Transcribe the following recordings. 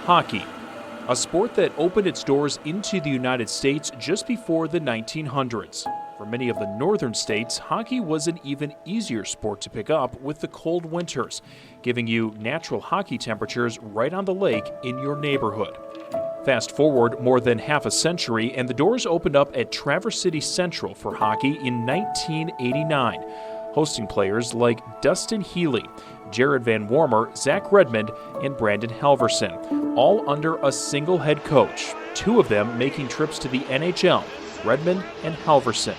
hockey, a sport that opened its doors into the United States just before the 1900s. For many of the northern states, hockey was an even easier sport to pick up with the cold winters, giving you natural hockey temperatures right on the lake in your neighborhood. Fast forward more than half a century, and the doors opened up at Traverse City Central for hockey in 1989, hosting players like Dustin Healy, Jared Van Warmer, Zach Redmond, and Brandon Halverson, all under a single head coach, two of them making trips to the NHL, Redmond and Halverson.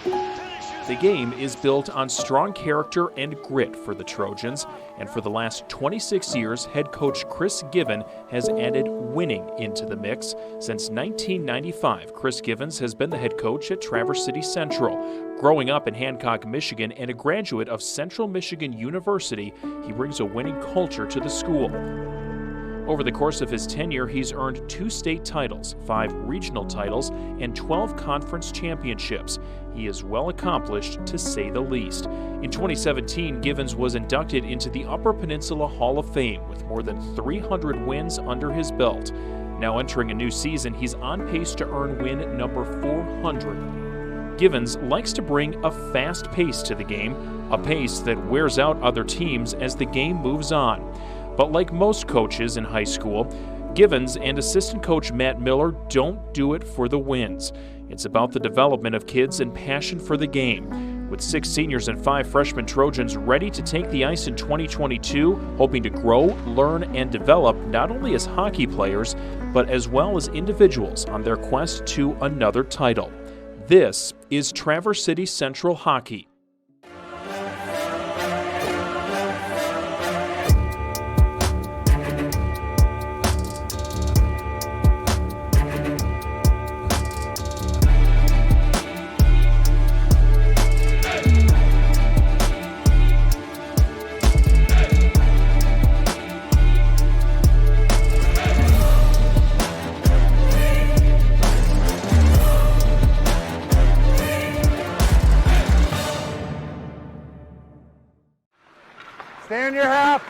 The game is built on strong character and grit for the Trojans, and for the last 26 years, head coach Chris Given has added winning into the mix. Since 1995, Chris Givens has been the head coach at Traverse City Central. Growing up in Hancock, Michigan, and a graduate of Central Michigan University, he brings a winning culture to the school. Over the course of his tenure, he's earned 2 state titles, 5 regional titles, and 12 conference championships. He is well accomplished, to say the least. In 2017, Givens was inducted into the Upper Peninsula Hall of Fame with more than 300 wins under his belt. Now entering a new season, he's on pace to earn win number 400. Givens likes to bring a fast pace to the game, a pace that wears out other teams as the game moves on. But like most coaches in high school, Givens and assistant coach Matt Miller don't do it for the wins. It's about the development of kids and passion for the game. With 6 seniors and 5 freshman Trojans ready to take the ice in 2022, hoping to grow, learn, and develop not only as hockey players, but as well as individuals on their quest to another title. This is Traverse City Central Hockey. Stay in your half.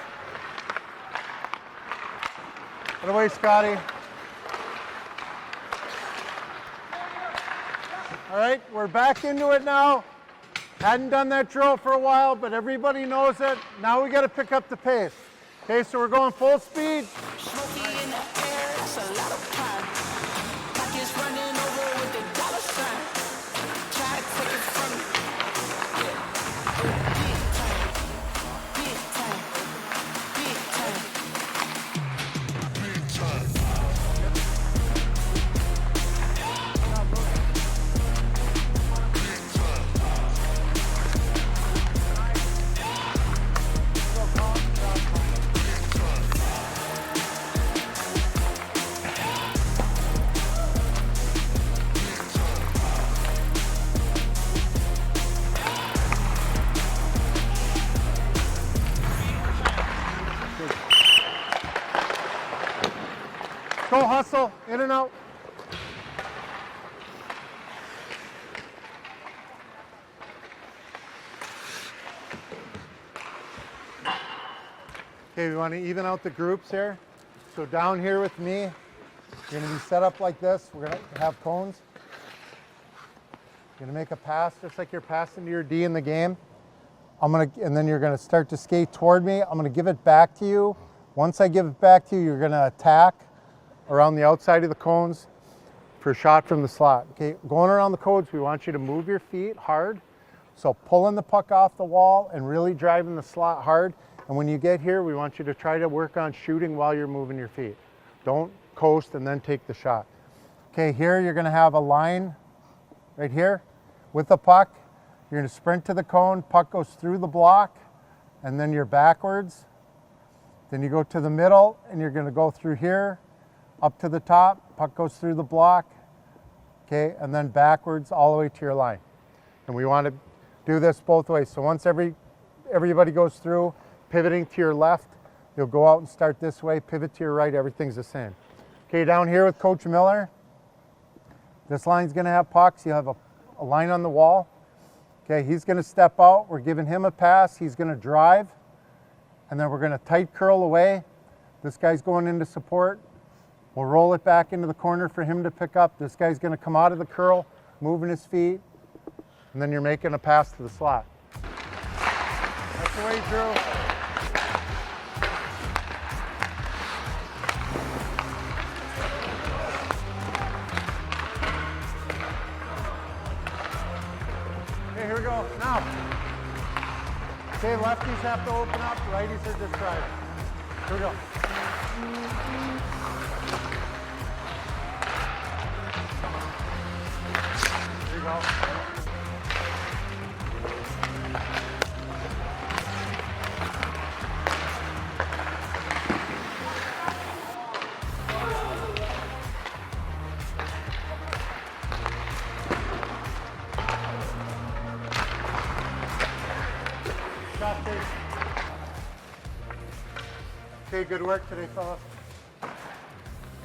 Put away, Scotty. All right, we're back into it now. Hadn't done that drill for a while, but everybody knows it. Now we got to pick up the pace. Okay, so we're going full speed. Smoky in the air, that's a lot of pride. Pockets running over with the dollar sign. Try to take it from me. Go hustle, in and out. Okay, we want to even out the groups here. So down here with me, you're going to be set up like this. We're going to have cones. You're going to make a pass just like you're passing to your D in the game. And then you're going to start to skate toward me. I'm going to give it back to you. Once I give it back to you, you're going to attack around the outside of the cones for a shot from the slot. Okay, going around the cones, we want you to move your feet hard. So pulling the puck off the wall and really driving the slot hard. And when you get here, we want you to try to work on shooting while you're moving your feet. Don't coast and then take the shot. Okay, here you're gonna have a line right here with the puck. You're gonna sprint to the cone, puck goes through the block, and then you're backwards. Then you go to the middle and you're gonna go through here, up to the top, puck goes through the block, okay, and then backwards all the way to your line. And we want to do this both ways. So once everybody goes through, pivoting to your left, you'll go out and start this way, pivot to your right, everything's the same. Okay, down here with Coach Miller, this line's gonna have pucks. You have a line on the wall. Okay, he's gonna step out, we're giving him a pass, he's gonna drive, and then we're gonna tight curl away. This guy's going into support. We'll roll it back into the corner for him to pick up. This guy's gonna come out of the curl, moving his feet, and then you're making a pass to the slot. That's the way, Drew. Okay, here we go, now. Okay, lefties have to open up, righties are just driving. Here we go. Here you go. Shot, Dave. Okay, good work today, fellas.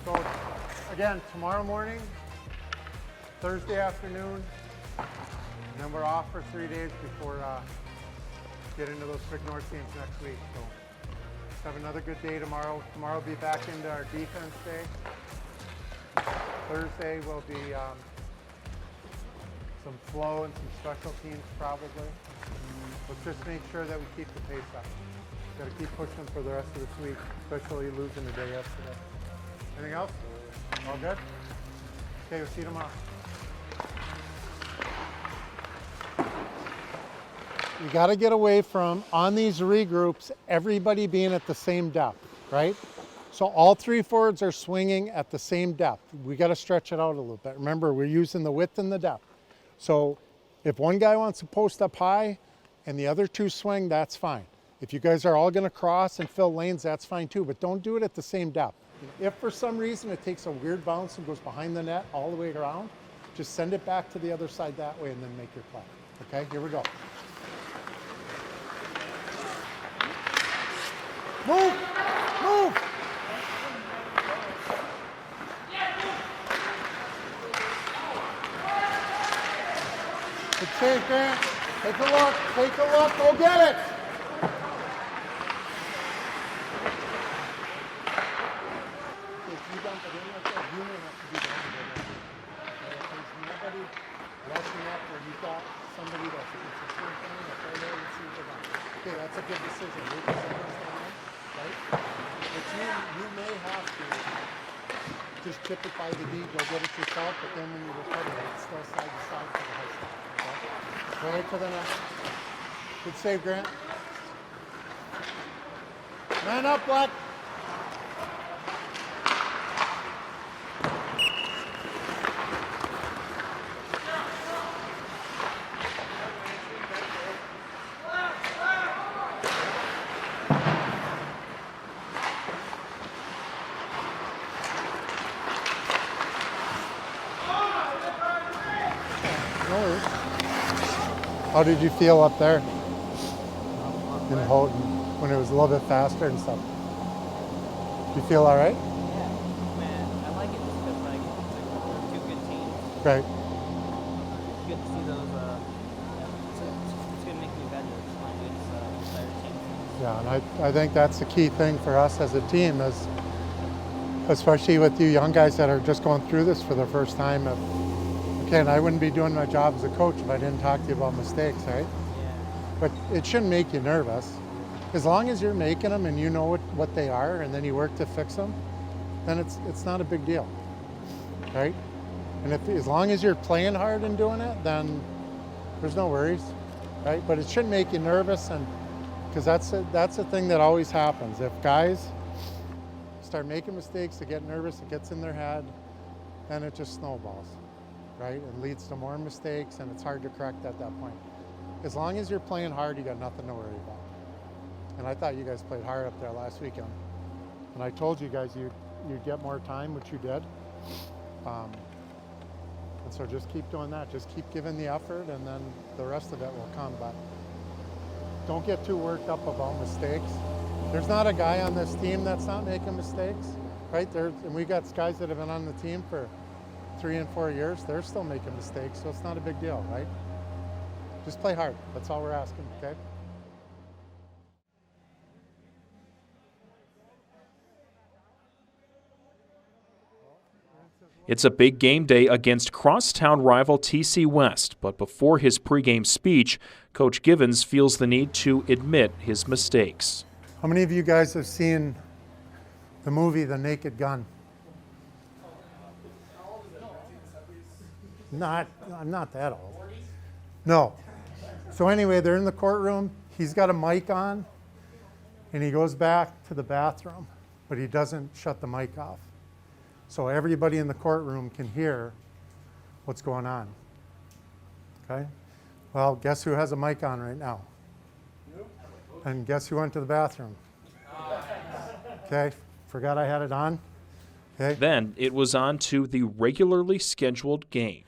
So, again, tomorrow morning, Thursday afternoon, and then we're off for 3 days before get into those quick North games next week. So, let's have another good day tomorrow. Tomorrow we'll be back into our defense day. Thursday will be some flow and some special teams probably. Let's just make sure that we keep the pace up. Got to keep pushing for the rest of this week, especially losing the day yesterday. Anything else? All good? Okay, we'll see you tomorrow. You got to get away from, on these regroups, everybody being at the same depth, right? So all three forwards are swinging at the same depth. We got to stretch it out a little bit. Remember, we're using the width and the depth. So if one guy wants to post up high and the other two swing, that's fine. If you guys are all going to cross and fill lanes, that's fine too, but don't do it at the same depth. If for some reason it takes a weird bounce and goes behind the net all the way around, just send it back to the other side that way and then make your play. Okay, here we go. Move! Move! Good save, Grant. Take a look, go get it! If you dump it in like that, you may have to be down there. If there's nobody rushing up where you've got somebody that's consistent thing, that's right there, let's see what they're doing. Okay, that's a good decision. Move the centers down, right? But you may have to just chip it by the D, go get it yourself, but then when you recover it, it's still side to side for the high stop. Okay? Right to the net. Good save, Grant. Man up, Black. How did you feel up there in Houghton when it was a little bit faster and stuff? Do you feel all right? Yeah, man, I like it just because like we're two good teams. Right. It's good to see those. It's gonna make me better. It's better team. Yeah, and I think that's the key thing for us as a team is, especially with you young guys that are just going through this for the first time. And I wouldn't be doing my job as a coach if I didn't talk to you about mistakes, right? Yeah. But it shouldn't make you nervous. As long as you're making them and you know what they are and then you work to fix them, then it's not a big deal, right? And as long as you're playing hard and doing it, then there's no worries, right? But it shouldn't make you nervous, and because that's a thing that always happens. If guys start making mistakes, they get nervous, it gets in their head, then it just snowballs. Right? It leads to more mistakes and it's hard to correct at that point. As long as you're playing hard, you got nothing to worry about. And I thought you guys played hard up there last weekend. And I told you guys you'd get more time, which you did. And so just keep doing that. Just keep giving the effort and then the rest of it will come. But don't get too worked up about mistakes. There's not a guy on this team that's not making mistakes, right? And we got guys that have been on the team for 3 and 4 years, they're still making mistakes, so it's not a big deal, right? Just play hard. That's all we're asking, okay? It's a big game day against crosstown rival TC West, but before his pregame speech, Coach Givens feels the need to admit his mistakes. How many of you guys have seen the movie The Naked Gun? I'm not that old. No. So anyway, they're in the courtroom. He's got a mic on, and he goes back to the bathroom, but he doesn't shut the mic off. So everybody in the courtroom can hear what's going on. Okay? Well, guess who has a mic on right now? And guess who went to the bathroom? Okay, forgot I had it on. Okay. Then it was on to the regularly scheduled game.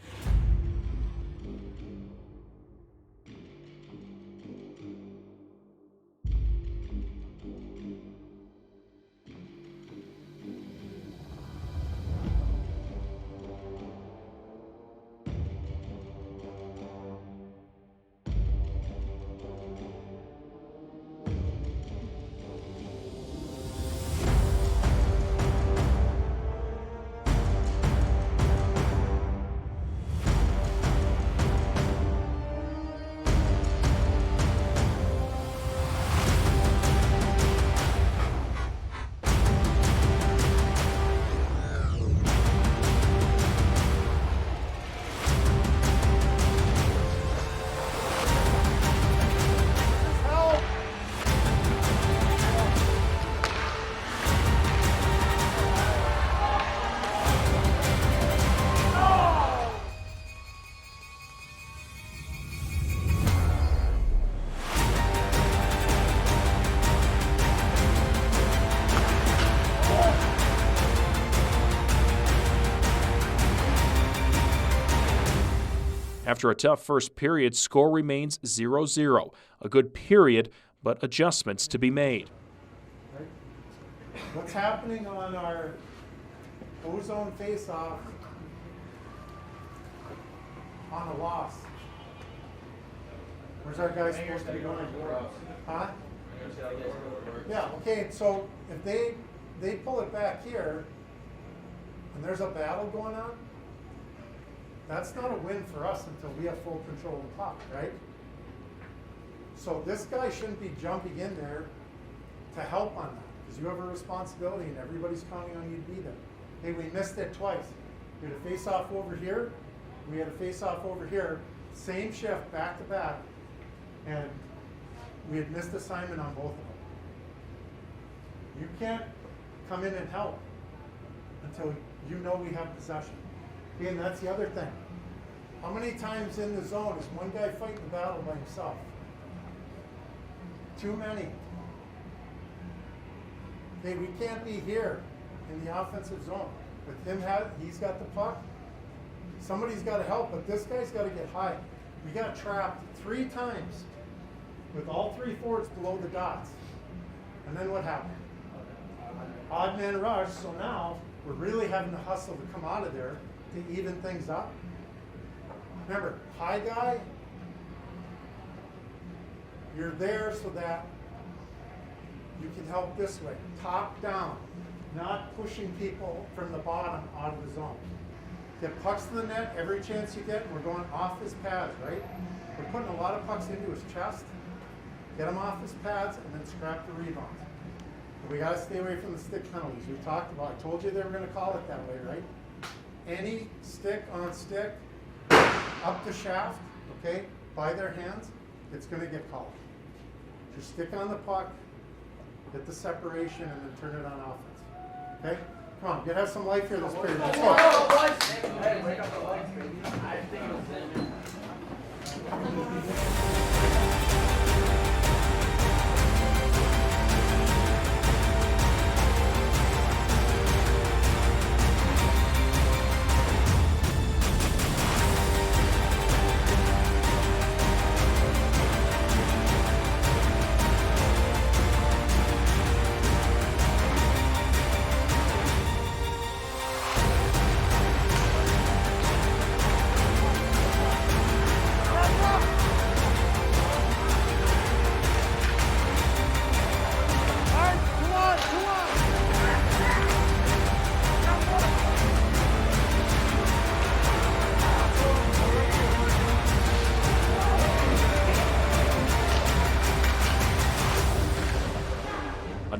After a tough first period, score remains 0-0. A good period, but adjustments to be made. What's happening on our ozone face-off on a loss? Where's our guy supposed to be going? Huh? Yeah, okay, so if they pull it back here and there's a battle going on, that's not a win for us until we have full control of the puck, right? So this guy shouldn't be jumping in there to help on that, because you have a responsibility and everybody's counting on you to be there. Hey, we missed it twice. We had a face-off over here, we had a face-off over here, same shift back to back, and we had missed assignment on both of them. You can't come in and help until you know we have possession. Okay, and that's the other thing. How many times in the zone is one guy fighting the battle by himself? Too many. Okay, we can't be here in the offensive zone. With him, he's got the puck. Somebody's got to help, but this guy's got to get high. We got trapped 3 times with all 3 forwards below the dots. And then what happened? Odd man rush, so now we're really having to hustle to come out of there to even things up. Remember, high guy, you're there so that you can help this way, top down, not pushing people from the bottom out of the zone. Get pucks to the net every chance you get, and we're going off his pads, right? We're putting a lot of pucks into his chest, get him off his pads, and then scrap the rebounds. And we gotta stay away from the stick penalties. We talked about, I told you they were gonna call it that way, right? Any stick on stick, up the shaft, okay, by their hands, it's gonna get called. Just stick on the puck, get the separation, and then turn it on offense. Okay? Come on, you have some life here this period. Let's go. Hey, wake up the lights, baby. I think it was it.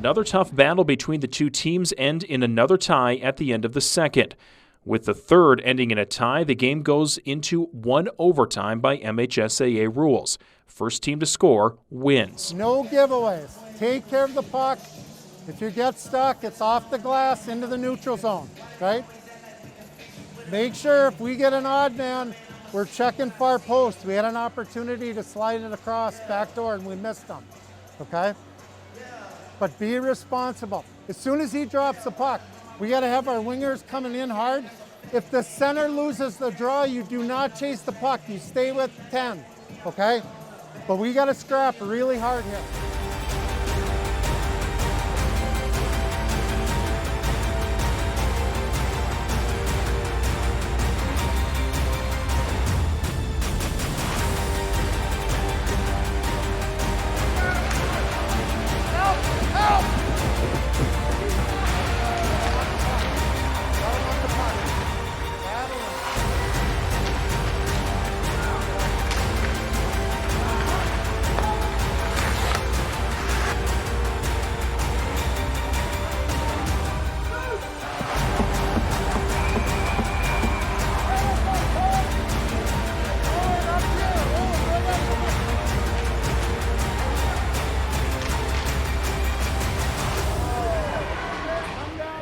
Another tough battle between the two teams end in another tie at the end of the second. With the third ending in a tie, the game goes into one overtime by MHSAA rules. First team to score wins. No giveaways. Take care of the puck. If you get stuck, it's off the glass into the neutral zone, right? Make sure if we get an odd man, we're checking far post. We had an opportunity to slide it across back door and we missed them, okay? But be responsible. As soon as he drops the puck, we got to have our wingers coming in hard. If the center loses the draw, you do not chase the puck. You stay with 10, okay? But we got to scrap really hard here.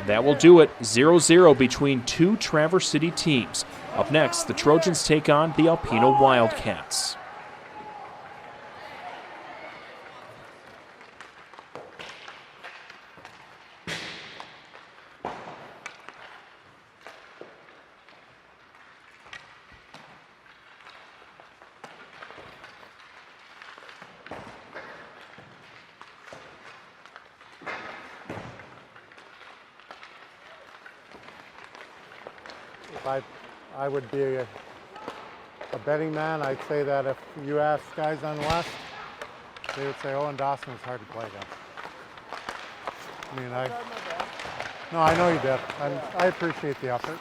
That will do it, 0-0 between two Traverse City teams. Up next, the Trojans take on the Alpena Wildcats. If I would be a betting man, I'd say that if you ask guys on West, they would say, Owen Dawson was hard to play against. I mean, no, I know you did. I appreciate the effort.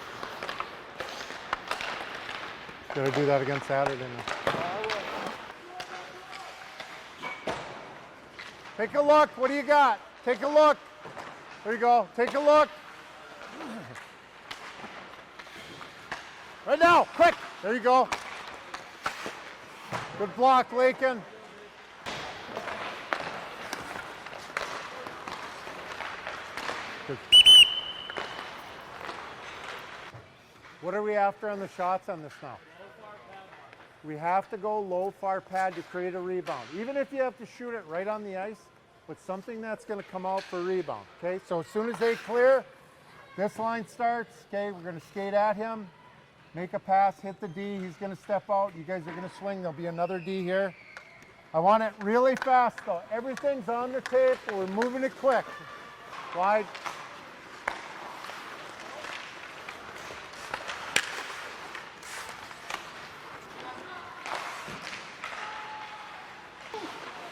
Gonna do that again Saturday. Take a look. What do you got? Take a look. There you go. Take a look. Right now, quick. There you go. Good block, Lakin. Good. What are we after on the shots on this now? We have to go low, far pad to create a rebound. Even if you have to shoot it right on the ice, with something that's going to come out for rebound. Okay, so as soon as they clear, this line starts. Okay, we're going to skate at him. Make a pass, hit the D, he's gonna step out, you guys are gonna swing, there'll be another D here. I want it really fast though. Everything's on the tape, we're moving it quick. Wide.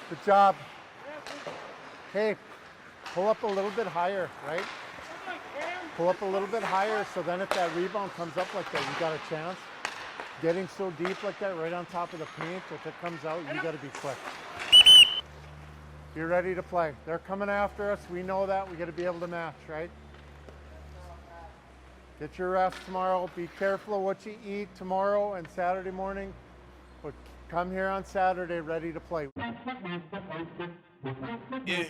Good job. Hey, pull up a little bit higher, right? Pull up a little bit higher, so then if that rebound comes up like that, you got a chance. Getting so deep like that, right on top of the paint, if it comes out, you got to be quick. You're ready to play. They're coming after us. We know that. We got to be able to match, right? Get your rest tomorrow. Be careful of what you eat tomorrow and Saturday morning. But come here on Saturday ready to play. Yeah,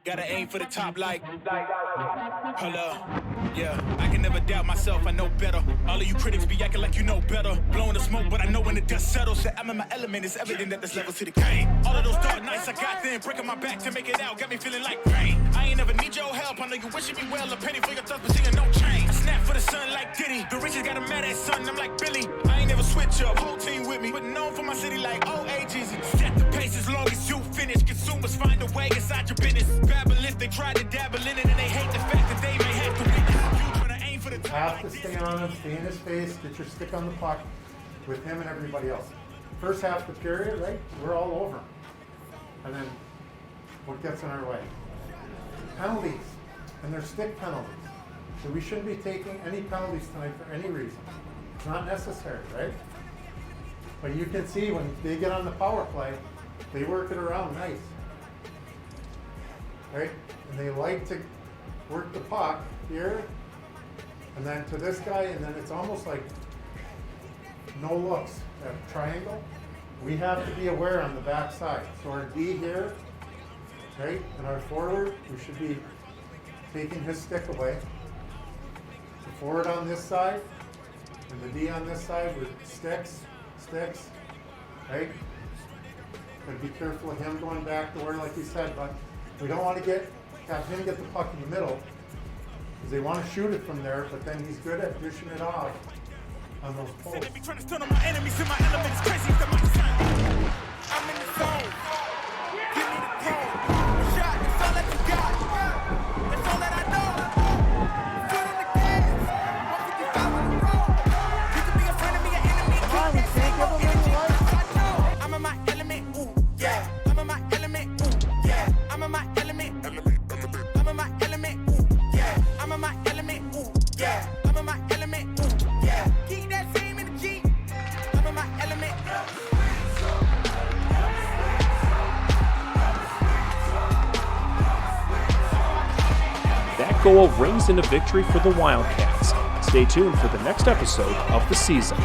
gotta aim for the top like, hold up, yeah, I can never doubt myself, I know better. All of you critics be acting like you know better. Blowing the smoke, but I know when the dust settles. That I'm in my element, it's evident that there's levels to the game. All of those dark nights I got then, breaking my back to make it out, got me feeling like rain. I ain't never need your help, I know you wishing me well, a penny for your thoughts, but seeing no change. I snap for the sun like Diddy, the riches got a mad ass son, I'm like Billy. I ain't never switch up, whole team with me, but known for my city like OAGZ. Set the pace as long as you finish, consumers find a way inside your business. Babble if they try to dabble in it and they hate the fact that they may have to witness. You tryna aim for the top. Have to stay on him, stay in his face, get your stick on the puck with him and everybody else. First half of the period, right? We're all over him. And then what gets in our way? Penalties. And they're stick penalties. So we shouldn't be taking any penalties tonight for any reason. It's not necessary, right? But you can see when they get on the power play, they work it around nice. right? And they like to work the puck here, and then to this guy, and then it's almost like no looks, that triangle. We have to be aware on the back side. So our D here, right, and our forward, we should be taking his stick away. The forward on this side, and the D on this side with sticks, right? Gotta be careful of him going back to where, like you said, but we don't want to have him get the puck in the middle, because they want to shoot it from there, but then he's good at dishing it off on those poles. They be trying to stun on my enemies in my elements. Crazy is the mindset. I'm in the zone. Give me the code. A shot, that's all that you got. That's all that I know. Foot in the gas. 155 on the road. You could be a friend of me, an enemy. Keep that same old energy. I know. I'm in my element. Ooh, yeah. I'm in my element. Ooh, yeah. I'm in my element. I'm in my element. Ooh, yeah. I'm in my element. Ooh, yeah. I'm in my element. Ooh, yeah. Keep that same energy. I'm in my element. That goal rings in a victory for the Wildcats. Stay tuned for the next episode of the season.